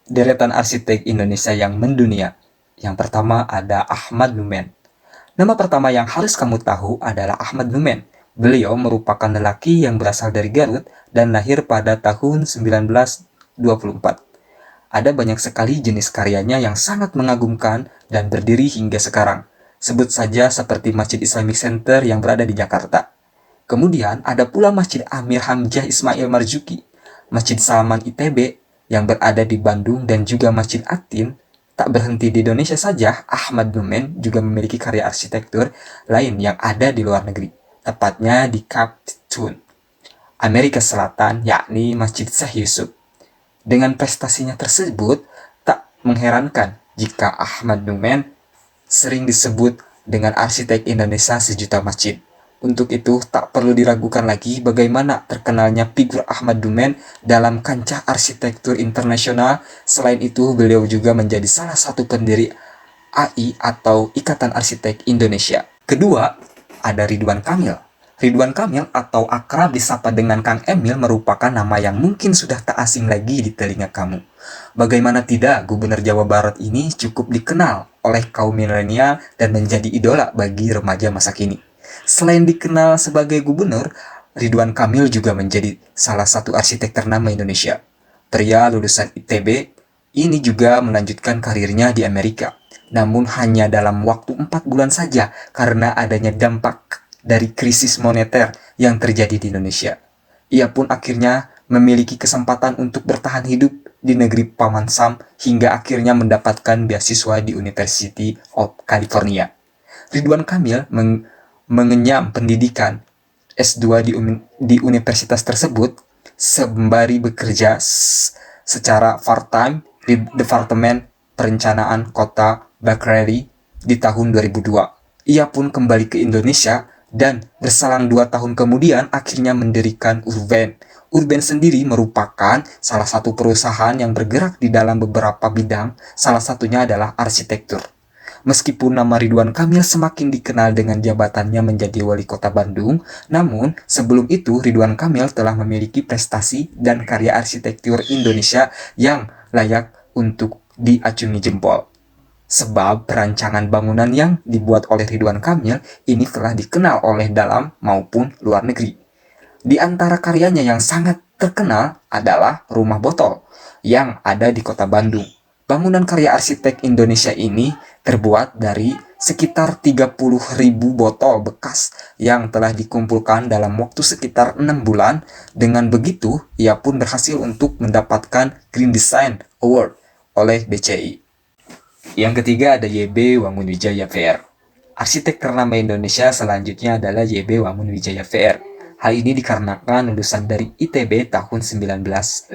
Deretan arsitek Indonesia yang mendunia. Yang pertama ada Ahmad Numen. Nama pertama yang harus kamu tahu adalah Ahmad Numen. Beliau merupakan lelaki yang berasal dari Garut dan lahir pada tahun 1924. Ada banyak sekali jenis karyanya yang sangat mengagumkan dan berdiri hingga sekarang. Sebut saja seperti Masjid Islamic Center yang berada di Jakarta. Kemudian ada pula Masjid Amir Hamzah Ismail Marzuki, Masjid Salman ITB yang berada di Bandung, dan juga Masjid Atin. Tak berhenti di Indonesia saja, Ahmad Numen juga memiliki karya arsitektur lain yang ada di luar negeri, tepatnya di Cape Town, Amerika Selatan, yakni Masjid Syekh Yusuf. Dengan prestasinya tersebut, tak mengherankan jika Ahmad Numen sering disebut dengan arsitek Indonesia sejuta masjid. Untuk itu, tak perlu diragukan lagi bagaimana terkenalnya figur Ahmad Numen dalam kancah arsitektur internasional. Selain itu, beliau juga menjadi salah satu pendiri AI atau Ikatan Arsitek Indonesia. Kedua, ada Ridwan Kamil. Ridwan Kamil atau akrab disapa dengan Kang Emil merupakan nama yang mungkin sudah tak asing lagi di telinga kamu. Bagaimana tidak, Gubernur Jawa Barat ini cukup dikenal oleh kaum milenial dan menjadi idola bagi remaja masa kini. Selain dikenal sebagai gubernur, Ridwan Kamil juga menjadi salah satu arsitek ternama Indonesia. Pria lulusan ITB ini juga melanjutkan karirnya di Amerika, namun hanya dalam waktu 4 bulan saja karena adanya dampak dari krisis moneter yang terjadi di Indonesia. Ia pun akhirnya memiliki kesempatan untuk bertahan hidup di negeri Paman Sam hingga akhirnya mendapatkan beasiswa di University of California. Ridwan Kamil mengenyam pendidikan S2 di universitas tersebut sembari bekerja secara part-time di Departemen Perencanaan Kota Bakery di tahun 2002. Ia pun kembali ke Indonesia dan berselang 2 tahun kemudian akhirnya mendirikan Urban. Urban sendiri merupakan salah satu perusahaan yang bergerak di dalam beberapa bidang, salah satunya adalah arsitektur. Meskipun nama Ridwan Kamil semakin dikenal dengan jabatannya menjadi wali kota Bandung, namun sebelum itu Ridwan Kamil telah memiliki prestasi dan karya arsitektur Indonesia yang layak untuk diacungi jempol. Sebab perancangan bangunan yang dibuat oleh Ridwan Kamil ini telah dikenal oleh dalam maupun luar negeri. Di antara karyanya yang sangat terkenal adalah Rumah Botol yang ada di kota Bandung. Bangunan karya arsitek Indonesia ini terbuat dari sekitar 30.000 botol bekas yang telah dikumpulkan dalam waktu sekitar 6 bulan. Dengan begitu, ia pun berhasil untuk mendapatkan Green Design Award oleh BCI. Yang ketiga ada YB Wangunwijaya VR. Arsitek ternama Indonesia selanjutnya adalah YB Wangunwijaya VR. Hal ini dikarenakan lulusan dari ITB tahun 1959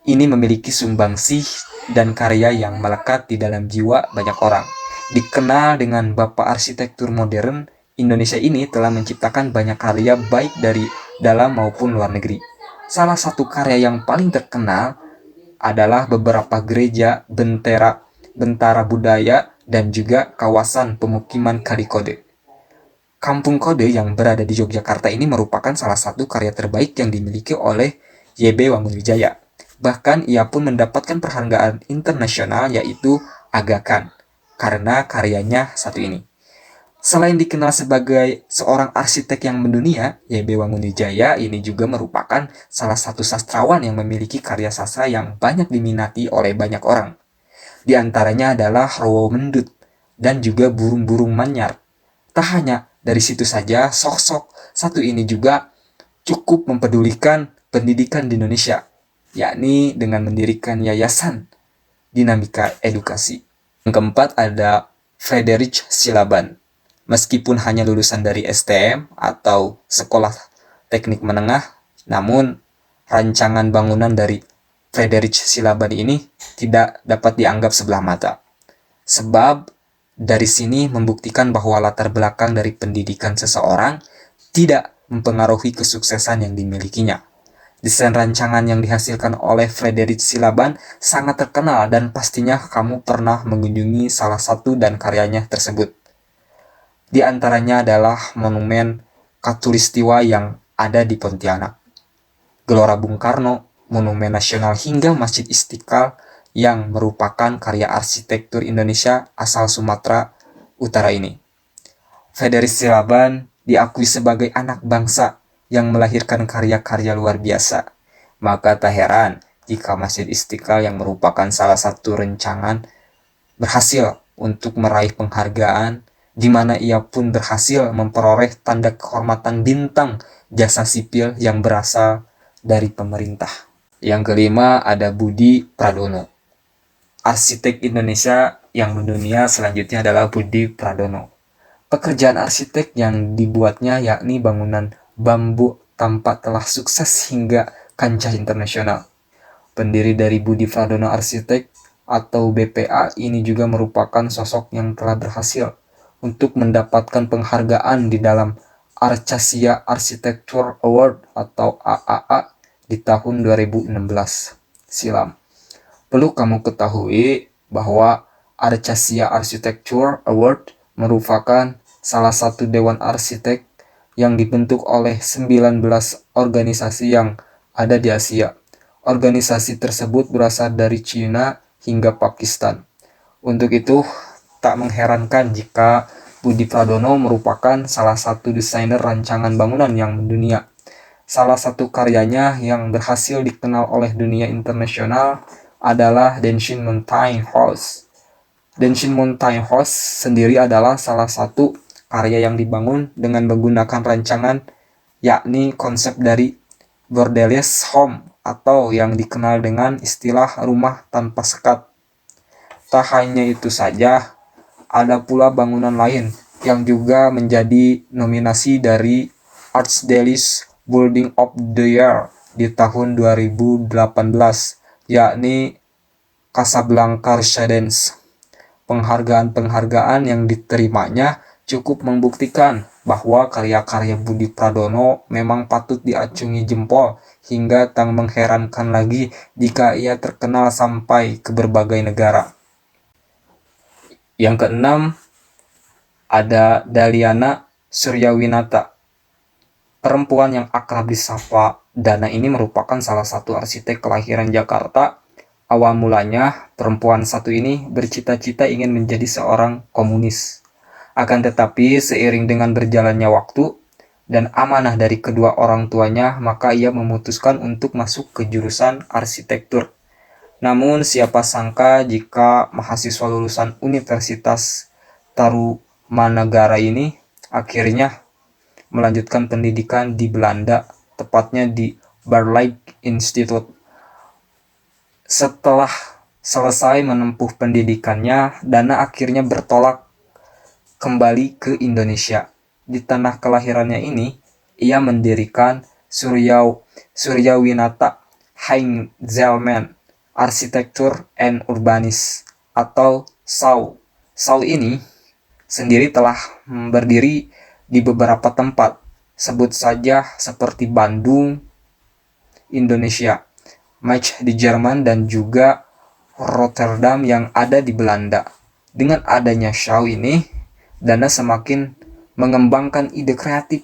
ini memiliki sumbangsih dan karya yang melekat di dalam jiwa banyak orang. Dikenal dengan Bapak Arsitektur Modern, Indonesia ini telah menciptakan banyak karya baik dari dalam maupun luar negeri. Salah satu karya yang paling terkenal adalah beberapa gereja, bentara budaya, dan juga kawasan pemukiman Kalikode. Kampung Kode yang berada di Yogyakarta ini merupakan salah satu karya terbaik yang dimiliki oleh YB Wangunwijaya. Bahkan ia pun mendapatkan penghargaan internasional yaitu Aga Khan karena karyanya satu ini. Selain dikenal sebagai seorang arsitek yang mendunia, YB Wangunwijaya ini juga merupakan salah satu sastrawan yang memiliki karya sastra yang banyak diminati oleh banyak orang. Di antaranya adalah Rowo Mendut dan juga Burung-burung Manyar. Tak hanya dari situ saja, sosok satu ini juga cukup mempedulikan pendidikan di Indonesia, yakni dengan mendirikan Yayasan Dinamika Edukasi. Yang keempat ada Friedrich Silaban. Meskipun hanya lulusan dari STM atau Sekolah Teknik Menengah, namun rancangan bangunan dari Friedrich Silaban ini tidak dapat dianggap sebelah mata. Sebab dari sini membuktikan bahwa latar belakang dari pendidikan seseorang tidak mempengaruhi kesuksesan yang dimilikinya. Desain rancangan yang dihasilkan oleh Friedrich Silaban sangat terkenal dan pastinya kamu pernah mengunjungi salah satu dan karyanya tersebut. Di antaranya adalah Monumen Katulistiwa yang ada di Pontianak, Gelora Bung Karno, Monumen Nasional hingga Masjid Istiqlal yang merupakan karya arsitektur Indonesia asal Sumatera Utara ini. Frederick Silaban diakui sebagai anak bangsa yang melahirkan karya-karya luar biasa. Maka tak heran jika Masjid Istiqlal yang merupakan salah satu rancangan berhasil untuk meraih penghargaan, di mana ia pun berhasil memperoleh tanda kehormatan bintang jasa sipil yang berasal dari pemerintah. Yang kelima ada Budi Pradono. Arsitek Indonesia yang mendunia selanjutnya adalah Budi Pradono. Pekerjaan arsitek yang dibuatnya yakni bangunan bambu tampak telah sukses hingga kancah internasional. Pendiri dari Budi Pradono Arsitek atau BPA ini juga merupakan sosok yang telah berhasil untuk mendapatkan penghargaan di dalam Arcasia Architecture Award atau AAA di tahun 2016 silam. Perlu kamu ketahui bahwa Arcasia Architecture Award merupakan salah satu dewan arsitek yang dibentuk oleh 19 organisasi yang ada di Asia. Organisasi tersebut berasal dari China hingga Pakistan. Untuk itu, tak mengherankan jika Budi Pradono merupakan salah satu desainer rancangan bangunan yang mendunia. Salah satu karyanya yang berhasil dikenal oleh dunia internasional adalah Dancing Mountain House. Dancing Mountain House sendiri adalah salah satu karya yang dibangun dengan menggunakan rancangan yakni konsep dari borderless home atau yang dikenal dengan istilah rumah tanpa sekat. Tak hanya itu saja, ada pula bangunan lain yang juga menjadi nominasi dari Archdelis Building of the Year di tahun 2018, yakni Casablanca Residence. Penghargaan-penghargaan yang diterimanya cukup membuktikan bahwa karya-karya Budi Pradono memang patut diacungi jempol, hingga tak mengherankan lagi jika ia terkenal sampai ke berbagai negara. Yang keenam, ada Daliana Suryawinata. Perempuan yang akrab disapa Dana ini merupakan salah satu arsitek kelahiran Jakarta. Awal mulanya, perempuan satu ini bercita-cita ingin menjadi seorang komunis. Akan tetapi, seiring dengan berjalannya waktu dan amanah dari kedua orang tuanya, maka ia memutuskan untuk masuk ke jurusan arsitektur. Namun, siapa sangka jika mahasiswa lulusan Universitas Tarumanagara ini akhirnya melanjutkan pendidikan di Belanda, tepatnya di Barley Institute. Setelah selesai menempuh pendidikannya, Dana akhirnya bertolak kembali ke Indonesia. Di tanah kelahirannya ini, ia mendirikan Suryawinata Heinzelman Architecture and Urbanis atau SAU. SAU ini sendiri telah berdiri di beberapa tempat, sebut saja seperti Bandung, Indonesia, Mainz di Jerman, dan juga Rotterdam yang ada di Belanda. Dengan adanya SAU ini, Dana semakin mengembangkan ide kreatif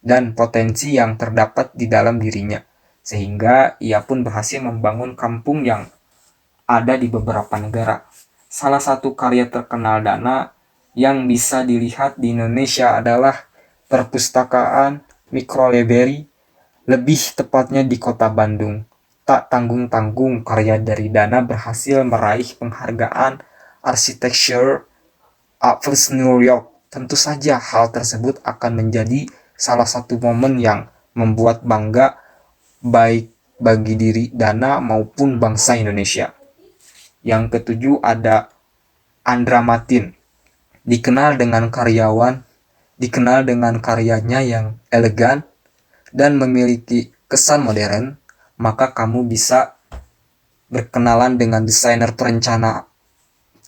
dan potensi yang terdapat di dalam dirinya, sehingga ia pun berhasil membangun kampung yang ada di beberapa negara. Salah satu karya terkenal Dana yang bisa dilihat di Indonesia adalah Perpustakaan Mikrolibrary, lebih tepatnya di kota Bandung. Tak tanggung-tanggung, karya dari Dana berhasil meraih penghargaan Architecture Awards New York. Tentu saja hal tersebut akan menjadi salah satu momen yang membuat bangga baik bagi diri Dana maupun bangsa Indonesia. Yang ketujuh ada Andra Matin. Dikenal dengan karyanya yang elegan dan memiliki kesan modern, maka kamu bisa berkenalan dengan desainer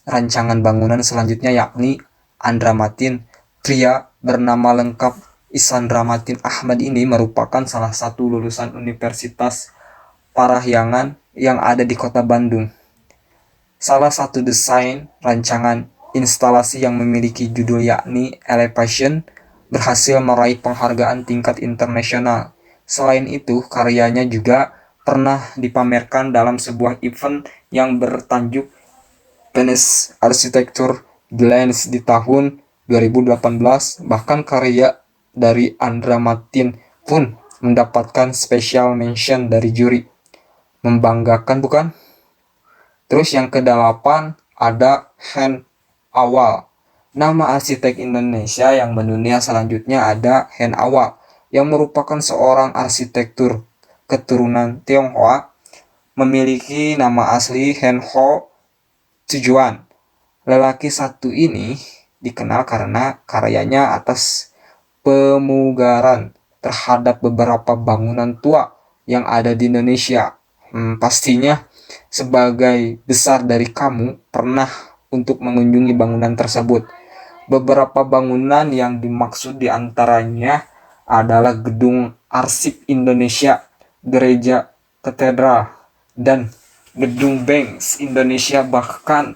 rancangan bangunan selanjutnya, yakni Andra Matin. Pria bernama lengkap Isandra Matin Ahmad ini merupakan salah satu lulusan Universitas Parahyangan yang ada di kota Bandung. Salah satu desain rancangan instalasi yang memiliki judul yakni Elevation berhasil meraih penghargaan tingkat internasional. Selain itu, karyanya juga pernah dipamerkan dalam sebuah event yang bertajuk Venice Architecture Glance di tahun 2018. Bahkan karya dari Andra Matin pun mendapatkan special mention dari juri. Membanggakan bukan? Terus yang ke-8 ada Hen Awal. Nama arsitek Indonesia yang mendunia selanjutnya ada Hen Awal, yang merupakan seorang arsitektur keturunan Tionghoa, memiliki nama asli Hen Ho Tujuan. Lelaki satu ini dikenal karena karyanya atas pemugaran terhadap beberapa bangunan tua yang ada di Indonesia. Pastinya sebagai besar dari kamu pernah untuk mengunjungi bangunan tersebut. Beberapa bangunan yang dimaksud diantaranya adalah Gedung Arsip Indonesia, Gereja Katedral, dan Gedung Bank Indonesia. Bahkan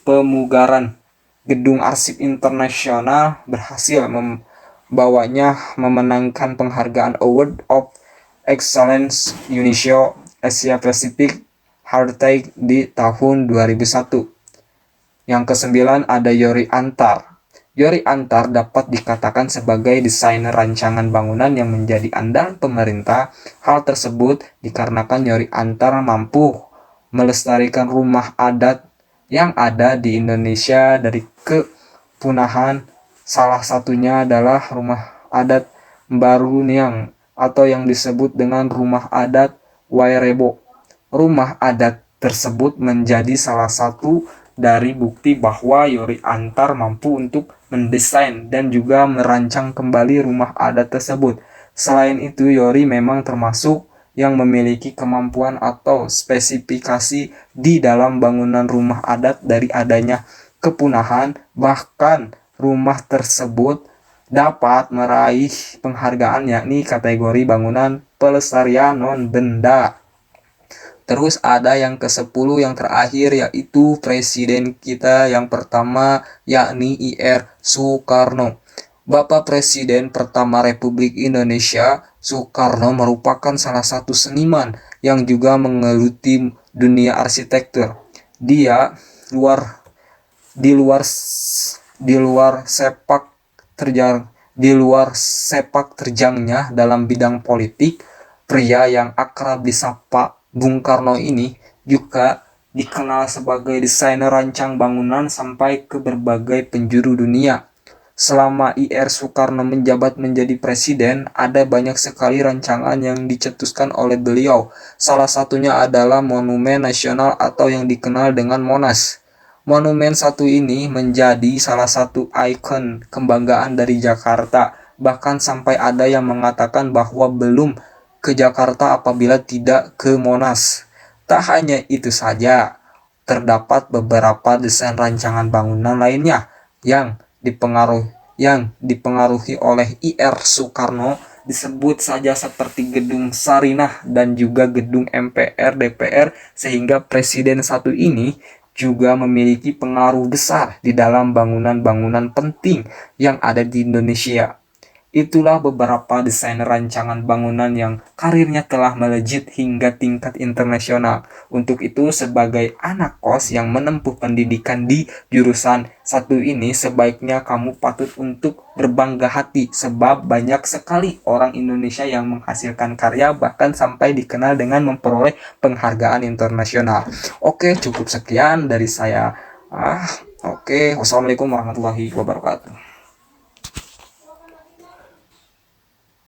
pemugaran Gedung Arsip Internasional berhasil membawanya memenangkan penghargaan Award of Excellence UNESCO Asia Pacific Heritage di tahun 2001. Yang ke-9 ada Yori Antar. Yori Antar dapat dikatakan sebagai desainer rancangan bangunan yang menjadi andalan pemerintah. Hal tersebut dikarenakan Yori Antar mampu melestarikan rumah adat yang ada di Indonesia dari kepunahan. Salah satunya adalah rumah adat Baruniang atau yang disebut dengan rumah adat Wairebo. Rumah adat tersebut menjadi salah satu dari bukti bahwa Yori Antar mampu untuk mendesain dan juga merancang kembali rumah adat tersebut. Selain itu, Yori memang termasuk yang memiliki kemampuan atau spesifikasi di dalam bangunan rumah adat dari adanya kepunahan. Bahkan rumah tersebut dapat meraih penghargaan yakni kategori bangunan pelestarian non-benda. Terus ada yang ke-10 yang terakhir, yaitu presiden kita yang pertama yakni Ir Soekarno. Bapak Presiden pertama Republik Indonesia, Soekarno, merupakan salah satu seniman yang juga menggeluti dunia arsitektur. Dia di luar sepak terjangnya dalam bidang politik, pria yang akrab disapa Bung Karno ini juga dikenal sebagai desainer rancang bangunan sampai ke berbagai penjuru dunia. Selama Ir Soekarno menjabat menjadi presiden, ada banyak sekali rancangan yang dicetuskan oleh beliau. Salah satunya adalah Monumen Nasional atau yang dikenal dengan Monas. Monumen satu ini menjadi salah satu ikon kebanggaan dari Jakarta. Bahkan sampai ada yang mengatakan bahwa belum ke Jakarta apabila tidak ke Monas. Tak hanya itu saja, terdapat beberapa desain rancangan bangunan lainnya yang dipengaruhi oleh Ir Soekarno, disebut saja seperti Gedung Sarinah dan juga Gedung MPR DPR, sehingga presiden satu ini juga memiliki pengaruh besar di dalam bangunan-bangunan penting yang ada di Indonesia. Itulah beberapa desainer rancangan bangunan yang karirnya telah melejit hingga tingkat internasional. Untuk itu, sebagai anak kos yang menempuh pendidikan di jurusan satu ini, sebaiknya kamu patut untuk berbangga hati, sebab banyak sekali orang Indonesia yang menghasilkan karya bahkan sampai dikenal dengan memperoleh penghargaan internasional. Oke, cukup sekian dari saya. Wassalamualaikum warahmatullahi wabarakatuh.